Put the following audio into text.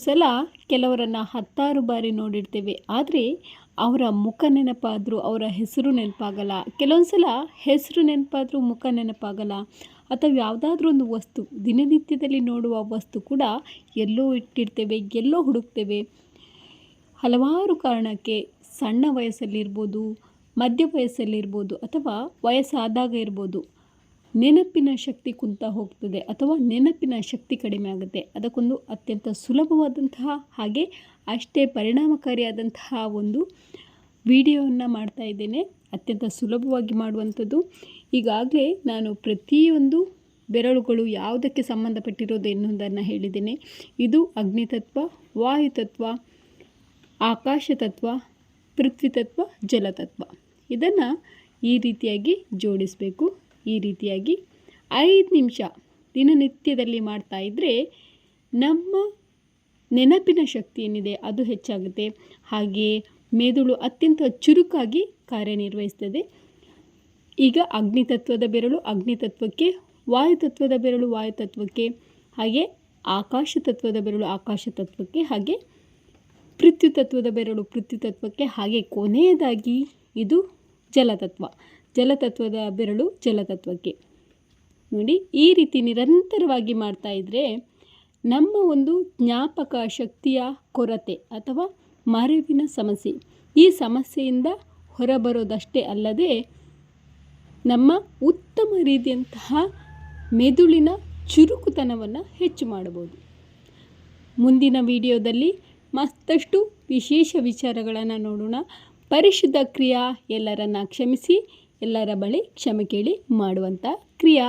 ಸಲ ಕೆಲವರನ್ನು 10 ಬಾರಿ ನೋಡಿರ್ತೇವೆ, ಆದರೆ ಅವರ ಮುಖ ನೆನಪಾದರೂ ಅವರ ಹೆಸರು ನೆನಪಾಗಲ್ಲ. ಕೆಲವೊಂದು ಸಲ ಹೆಸರು ನೆನಪಾದರೂ ಮುಖ ನೆನಪಾಗಲ್ಲ. ಅಥವಾ ಯಾವುದಾದ್ರೂ ಒಂದು ವಸ್ತು, ದಿನನಿತ್ಯದಲ್ಲಿ ನೋಡುವ ವಸ್ತು ಕೂಡ ಎಲ್ಲೋ ಇಟ್ಟಿರ್ತೇವೆ, ಎಲ್ಲೋ ಹುಡುಕ್ತೇವೆ. ಹಲವಾರು ಕಾರಣಕ್ಕೆ ಸಣ್ಣ ವಯಸ್ಸಲ್ಲಿರ್ಬೋದು, ಮಧ್ಯ ವಯಸ್ಸಲ್ಲಿರ್ಬೋದು, ಅಥವಾ ವಯಸ್ಸಾದಾಗ ಇರ್ಬೋದು, ನೆನಪಿನ ಶಕ್ತಿ ಕುಂತ ಹೋಗ್ತದೆ ಅಥವಾ ನೆನಪಿನ ಶಕ್ತಿ ಕಡಿಮೆ ಆಗುತ್ತೆ. ಅದಕ್ಕೊಂದು ಅತ್ಯಂತ ಸುಲಭವಾದಂತಹ ಹಾಗೆ ಅಷ್ಟೇ ಪರಿಣಾಮಕಾರಿಯಾದಂತಹ ಒಂದು ವಿಡಿಯೋವನ್ನು ಮಾಡ್ತಾ ಇದ್ದೇನೆ. ಅತ್ಯಂತ ಸುಲಭವಾಗಿ ಮಾಡುವಂಥದ್ದು. ಈಗಾಗಲೇ ನಾನು ಪ್ರತಿಯೊಂದು ಬೆರಳುಗಳು ಯಾವುದಕ್ಕೆ ಸಂಬಂಧಪಟ್ಟಿರೋದು ಎನ್ನುವುದನ್ನು ಹೇಳಿದ್ದೇನೆ. ಇದು ಅಗ್ನಿತತ್ವ, ವಾಯುತತ್ವ, ಆಕಾಶತತ್ವ, ಪೃಥ್ವಿತತ್ವ, ಜಲತತ್ವ. ಇದನ್ನು ಈ ರೀತಿಯಾಗಿ ಜೋಡಿಸಬೇಕು. ಈ ರೀತಿಯಾಗಿ 5 ನಿಮಿಷ ದಿನನಿತ್ಯದಲ್ಲಿ ಮಾಡ್ತಾ ಇದ್ದರೆ ನಮ್ಮ ನೆನಪಿನ ಶಕ್ತಿ ಏನಿದೆ ಅದು ಹೆಚ್ಚಾಗುತ್ತೆ. ಹಾಗೆಯೇ ಮೆದುಳು ಅತ್ಯಂತ ಚುರುಕಾಗಿ ಕಾರ್ಯನಿರ್ವಹಿಸ್ತದೆ. ಈಗ ಅಗ್ನಿತತ್ವದ ಬೆರಳು ಅಗ್ನಿತತ್ವಕ್ಕೆ, ವಾಯುತತ್ವದ ಬೆರಳು ವಾಯುತತ್ವಕ್ಕೆ, ಹಾಗೆ ಆಕಾಶತತ್ವದ ಬೆರಳು ಆಕಾಶತತ್ವಕ್ಕೆ, ಹಾಗೆ ಪೃಥ್ವಿತತ್ವದ ಬೆರಳು ಪೃಥ್ವಿತತ್ವಕ್ಕೆ, ಹಾಗೆ ಕೊನೆಯದಾಗಿ ಇದು ಜಲತತ್ವ, ಜಲತತ್ವದ ಬೆರಳು ಜಲತತ್ವಕ್ಕೆ. ನೋಡಿ, ಈ ರೀತಿ ನಿರಂತರವಾಗಿ ಮಾಡ್ತಾ ಇದ್ದರೆ ನಮ್ಮ ಒಂದು ಜ್ಞಾಪಕ ಶಕ್ತಿಯ ಕೊರತೆ ಅಥವಾ ಮರೆವಿನ ಸಮಸ್ಯೆ, ಈ ಸಮಸ್ಯೆಯಿಂದ ಹೊರಬರೋದಷ್ಟೇ ಅಲ್ಲದೆ ನಮ್ಮ ಉತ್ತಮ ರೀತಿಯಂತಹ ಮೆದುಳಿನ ಚುರುಕುತನವನ್ನು ಹೆಚ್ಚು ಮಾಡಬಹುದು. ಮುಂದಿನ ವಿಡಿಯೋದಲ್ಲಿ ಮತ್ತಷ್ಟು ವಿಶೇಷ ವಿಚಾರಗಳನ್ನು ನೋಡೋಣ. ಪರಿಶುದ್ಧ ಕ್ರಿಯಾ ಎಲ್ಲರನ್ನ ಕ್ಷಮಿಸಿ, ಎಲ್ಲರ ಬಳಿ ಕ್ಷಮೆ ಕೇಳಿ ಮಾಡುವಂಥ ಕ್ರಿಯಾ.